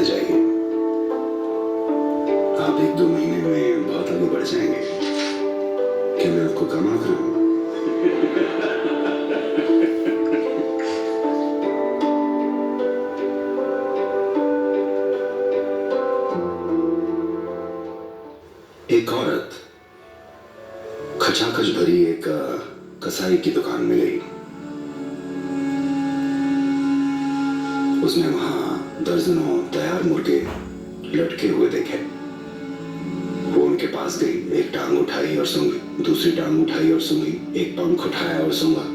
करते जाइए। आप 1-2 महीने में बहुत आगे बढ़ जाएंगे। क्या मैं आपको कम आंक रहा हूं? एक औरत खचाखच भरी एक कसाई की दुकान में गई। उसने वहां दर्जनों तैयार मुर्गे लटके हुए देखे। वो उनके पास गई, एक टांग उठाई और सूंघी, दूसरी टांग उठाई और सूंघी, एक पंख उठाया और सूंघा।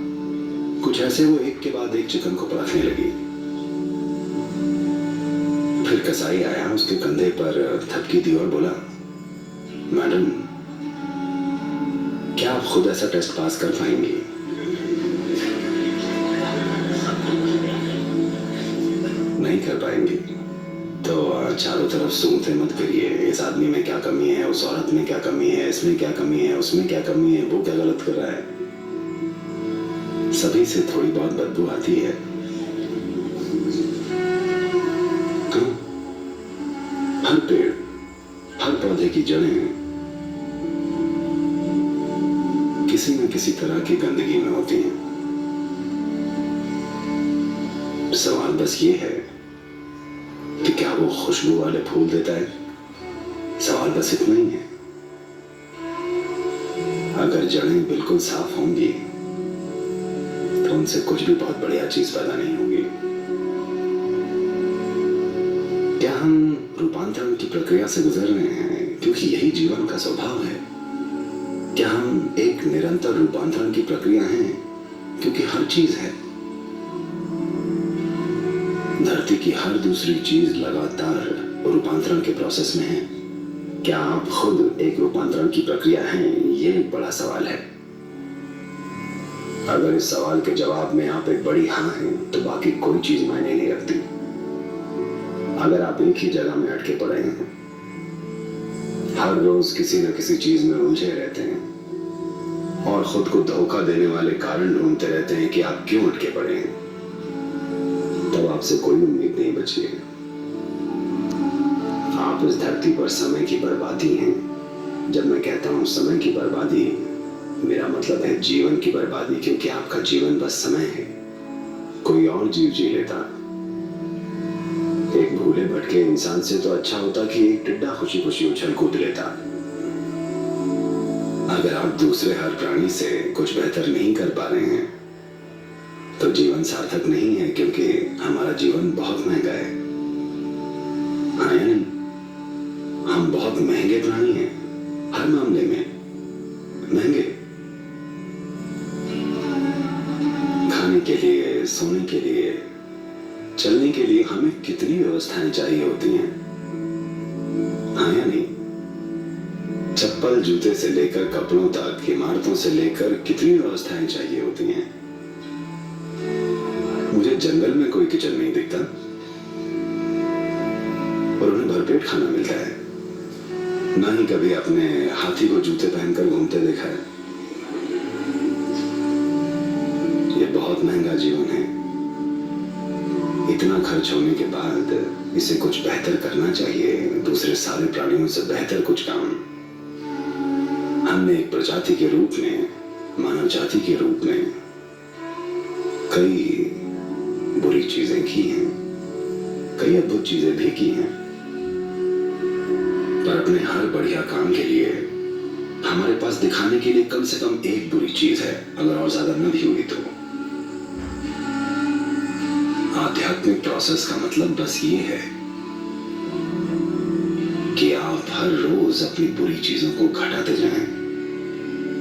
कुछ ऐसे वो एक के बाद एक चिकन को परखने लगी। फिर कसाई आया, उसके कंधे पर थपकी दी और बोला, मैडम, क्या आप खुद ऐसा टेस्ट पास कर पाएंगी? नहीं कर पाएंगी तो चारों तरफ सूंघते मत करिए। इस आदमी में क्या कमी है, उस औरत में क्या कमी है, इसमें क्या कमी है, उसमें क्या कमी है, वो क्या गलत कर रहा है। सभी से थोड़ी बहुत बदबू आती है। क्यों? हर पेड़, हर पौधे की जड़ें किसी न किसी तरह की गंदगी में होती हैं। सवाल बस ये है कि क्या वो खुशबू वाले फूल देता है? सवाल बस इतना ही है। अगर जड़ें बिल्कुल साफ होंगी तो उनसे कुछ भी बहुत बढ़िया चीज पैदा नहीं होगी। क्या हम रूपांतरण की प्रक्रिया से गुजर रहे हैं क्योंकि यही जीवन का स्वभाव है? क्या हम एक निरंतर रूपांतरण की प्रक्रिया है क्योंकि हर चीज है? धरती की हर दूसरी चीज लगातार रूपांतरण के प्रोसेस में है। क्या आप खुद एक रूपांतरण की प्रक्रिया हैं? ये एक बड़ा सवाल है। अगर इस सवाल के जवाब में आप एक बड़ी हाँ हैं तो बाकी कोई चीज मायने नहीं रखती। अगर आप एक ही जगह में अटके पड़े हैं, हर रोज किसी न किसी चीज में उलझे रहते हैं और खुद को धोखा देने वाले कारण ढूंढते रहते हैं कि आप क्यों अटके पड़े हैं, तब आपसे कोई उम्मीद नहीं बची है। आप इस धरती पर समय की बर्बादी हैं। जब मैं कहता हूं समय की बर्बादी, मेरा मतलब है जीवन की बर्बादी, क्योंकि आपका जीवन बस समय है। कोई और जीव जी लेता। एक भूले भटके इंसान से तो अच्छा होता कि एक टिड्डा खुशी खुशी उछल कूद लेता। अगर आप दूसरे हर प्राणी से कुछ बेहतर नहीं कर पा रहे हैं तो जीवन सार्थक नहीं है, क्योंकि हमारा जीवन बहुत महंगा है। हाँ या नहीं? हम बहुत महंगे प्राणी हैं, हर मामले में महंगे। खाने के लिए, सोने के लिए, चलने के लिए हमें कितनी व्यवस्थाएं चाहिए होती हैं। हाँ या नहीं? चप्पल जूते से लेकर कपड़ों तक, इमारतों से लेकर कितनी व्यवस्थाएं चाहिए होती हैं। मुझे जंगल में कोई किचन नहीं दिखता और उन्हें भरपेट खाना मिलता है। ना ही कभी अपने हाथी को जूते पहनकर घूमते देखा है। ये बहुत महंगा जीवन है। इतना खर्च होने के बाद इसे कुछ बेहतर करना चाहिए, दूसरे सारे प्राणियों से बेहतर कुछ काम। हमने एक प्रजाति के रूप में, मानव जाति के रूप में कई बुरी चीजें की हैं, कई अद्भुत चीजें भी की हैं, पर अपने हर बढ़िया काम के लिए हमारे पास दिखाने के लिए कम से कम एक बुरी चीज है, अगर और ज्यादा न भी हुई तो। आध्यात्मिक प्रोसेस का मतलब बस ये है कि आप हर रोज अपनी बुरी चीजों को घटाते जाएं।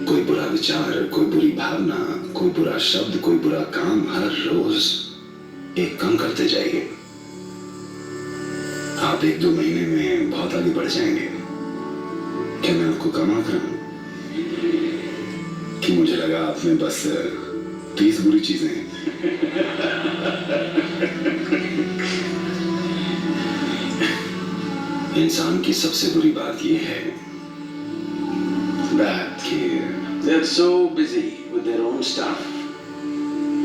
कोई बुरा विचार, कोई बुरी भावना, कोई बुरा शब्द, कोई बुरा काम हर रोज एक कम करते जाइए। आप 1-2 महीने में बहुत आगे बढ़ जाएंगे। क्या मैं आपको कम आंक रहा हूं? कि मुझे लगा आप में बस 30 बुरी चीजें हैं। इंसान की सबसे बुरी बात यह है कि they're so busy with their own stuff,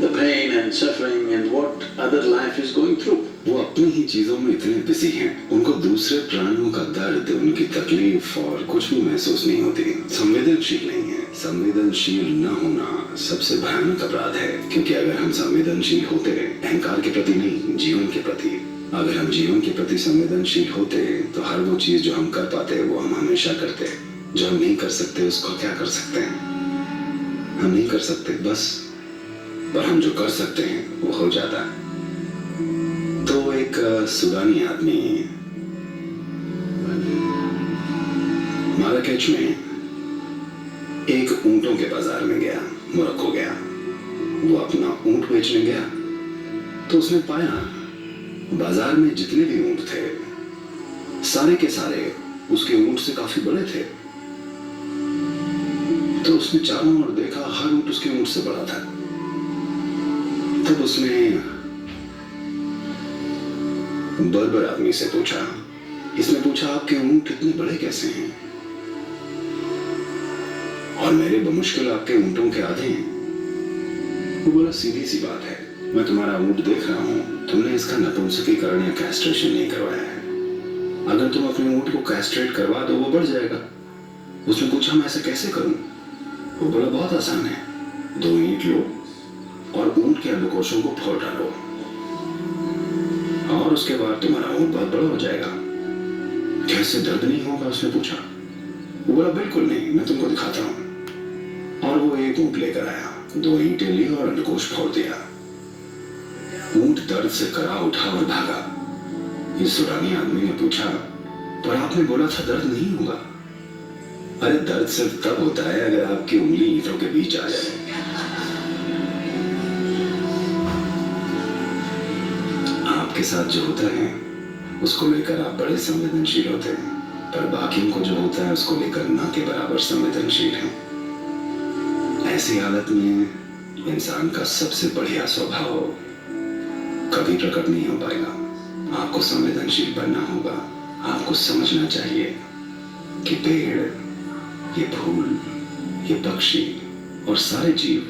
the pain and suffering and what other life is going through. वो अपनी ही चीजों में इतने बिजी हैं, उनको दूसरे प्राणियों का दर्द, उनकी तकलीफ और कुछ भी महसूस नहीं होती। संवेदनशील नहीं है। संवेदनशील न होना सबसे भयानक अपराध है, क्योंकि अगर हम संवेदनशील होते, अहंकार के प्रति नहीं, जीवन के प्रति, अगर हम जीवन के प्रति संवेदनशील होते तो हर वो चीज जो हम कर पाते वो हम हमेशा करते। जो हम नहीं कर सकते उसको क्या कर सकते हैं? हम नहीं कर सकते बस, पर हम जो कर सकते हैं वो हो जाता है। तो एक सूडानी आदमी माराकेच में एक ऊंटों के बाजार में गया, मोरक्को गया। वो अपना ऊंट बेचने गया तो उसने पाया बाजार में जितने भी ऊंट थे सारे के सारे उसके ऊंट से काफी बड़े थे। तो उसने चारों ओर देखा, हर ऊंट उसके ऊंट से बड़ा था। तब उसने बर्बर आदमी से पूछा, इसने पूछा आपके ऊंट इतने बड़े कैसे हैं और मेरे बमुश्किल आपके ऊंटों के आधे हैं? वो बोला सीधी सी बात है, मैं तुम्हारा ऊंट देख रहा हूं, तुमने इसका नपुंसकीकरण या कैस्ट्रेशन नहीं करवाया है। अगर तुम अपने ऊंट को कैस्ट्रेट करवा दो वो बढ़ जाएगा। उसने पूछा मैं ऐसा कैसे करूं? वो बोला बहुत आसान है, 2 ईंट लो और ऊंट के अंडकोशों को फोड़ डालो और उसके बाद तुम्हारा ऊंट बहुत बड़ा हो जाएगा। क्या इससे दर्द नहीं होगा? उसने पूछा। वो बोला बिल्कुल नहीं, मैं तुमको दिखाता हूं। और वो एक ऊंट लेकर आया, 2 ईंटें ली और अंडकोश फोड़ दिया। ऊंट दर्द से करा उठा और भागा। इस सूडानी आदमी ने पूछा, पर आपने बोला था दर्द नहीं होगा। अरे दर्द सिर्फ तब होता है अगर आपकी उंगली ईंटों के बीच आ जाए। आपके साथ जो होता है उसको लेकर आप बड़े संवेदनशील होते हैं, पर बाकियों को जो होता है उसको लेकर ना के बराबर संवेदनशील हैं। ऐसी हालत में इंसान का सबसे बढ़िया स्वभाव कभी प्रकट नहीं हो पाएगा। आपको संवेदनशील बनना होगा। आपको समझना चाहिए कि पेड़, ये फूल, ये पक्षी और सारे जीव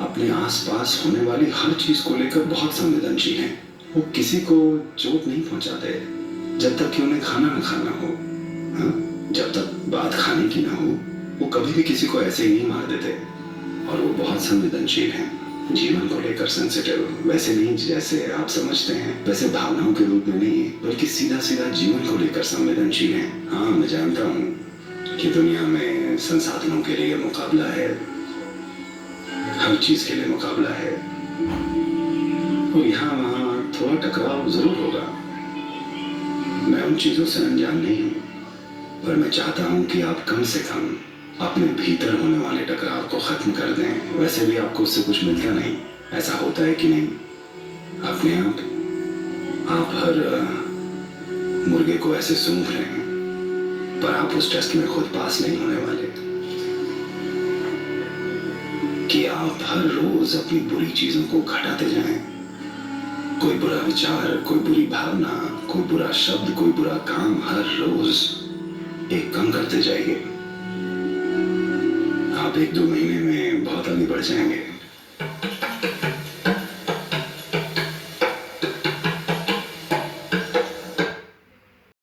अपने आसपास होने वाली हर चीज को लेकर बहुत संवेदनशील हैं। वो किसी को चोट नहीं पहुंचाते जब तक कि उन्हें खाना न खाना हो। हाँ? जब तक बात खाने की ना हो वो कभी भी किसी को ऐसे ही नहीं मार देते। और वो बहुत संवेदनशील हैं, जीवन को लेकर सेंसिटिव। वैसे नहीं जैसे आप समझते हैं, वैसे भावनाओं के रूप में नहीं, बल्कि सीधा सीधा जीवन को लेकर संवेदनशील हैं। हाँ, मैं जानता हूँ कि दुनिया में संसाधनों के लिए मुकाबला है, हर चीज के लिए मुकाबला है, और यहाँ वहाँ थोड़ा टकराव जरूर होगा। मैं उन चीजों से अनजान नहीं हूं, पर मैं चाहता हूं कि आप कम से कम अपने भीतर होने वाले टकराव को खत्म कर दें। वैसे भी आपको उससे कुछ मिलता नहीं, ऐसा होता है कि नहीं? अपने आप हर मुर्गे को ऐसे सूंघ रहे हैं, पर आप उस टेस्ट में खुद पास नहीं होने वाले कि आप हर रोज अपनी बुरी चीजों को घटाते जाएं। कोई बुरा विचार, कोई बुरी भावना, कोई बुरा शब्द, कोई बुरा काम हर रोज एक कम करते जाइए। आप 1-2 महीने में बहुत आगे बढ़ जाएंगे।